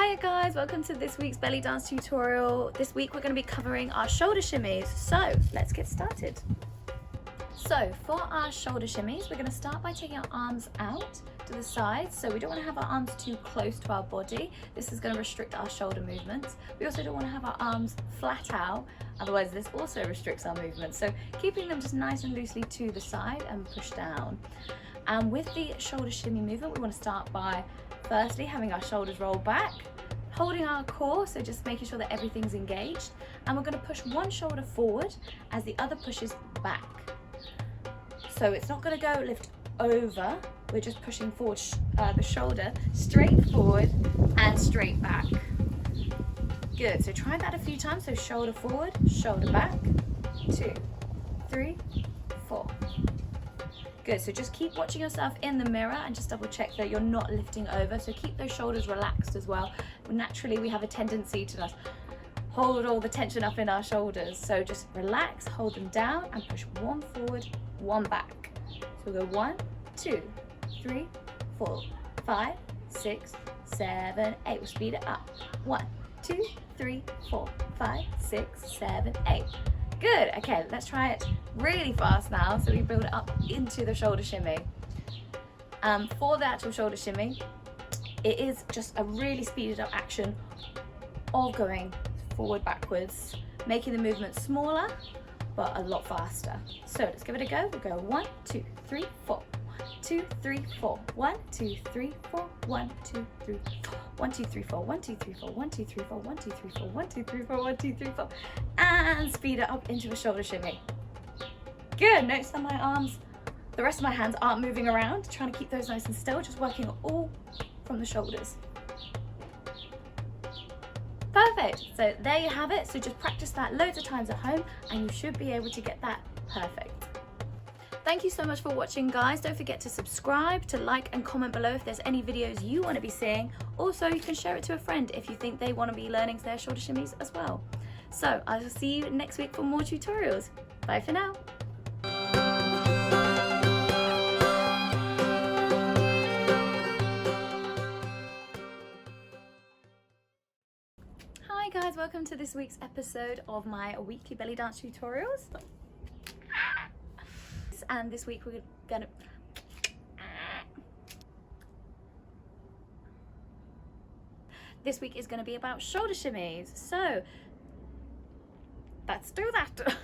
Hi guys, welcome to this week's belly dance tutorial. This week we're going to be covering our shoulder shimmies, so let's get started. So for our shoulder shimmies, we're going to start by taking our arms out to the sides. So we don't want to have our arms too close to our body. This is going to restrict our shoulder movements. We also don't want to have our arms flat out, otherwise this also restricts our movements. So keeping them just nice and loosely to the side and push down. And with the shoulder shimmy movement, we want to start by firstly having our shoulders roll back, holding our core, so just making sure that everything's engaged, and we're going to push one shoulder forward as the other pushes back. So it's not going to go lift over, we're just pushing forward the shoulder straight forward and straight back. Good, so try that a few times. So shoulder forward, shoulder back, 2, 3, 4. Good, so just keep watching yourself in the mirror and just double check that you're not lifting over. So keep those shoulders relaxed as well. Naturally, we have a tendency to just hold all the tension up in our shoulders. So just relax, hold them down and push one forward, one back. So we'll go 1, 2, 3, 4, 5, 6, 7, 8. We'll speed it up. 1, 2, 3, 4, 5, 6, 7, 8. Good, okay, let's try it really fast now so we build it up into the shoulder shimmy. For the actual shoulder shimmy, it is just a really speeded up action of going forward, backwards, making the movement smaller but a lot faster. So let's give it a go. We'll go 1, 2, 3, 4. 2, 3, 4. 1, 2, 3, 4. 1, 2, 3, 4. 1, 2, 3, 4. 1, 2, 3, 4. 1, 2, 3, 4. 1, 2, 3, 4. 1, 2, 3, 4. 1, 2, 3, 4. And speed it up into a shoulder shimmy. Good. Notice that my arms, the rest of my hands aren't moving around. Trying to keep those nice and still. Just working all from the shoulders. Perfect. So there you have it. So just practice that loads of times at home and you should be able to get that perfect. Thank you so much for watching, guys. Don't forget to subscribe, to like and comment below if there's any videos you want to be seeing. Also, you can share it to a friend if you think they want to be learning their shoulder shimmies as well. So I will see you next week for more tutorials. Bye for now. Hi guys, welcome to this week's episode of my weekly belly dance tutorials. And this week we're gonna this week is going to be about shoulder shimmies, so let's do that.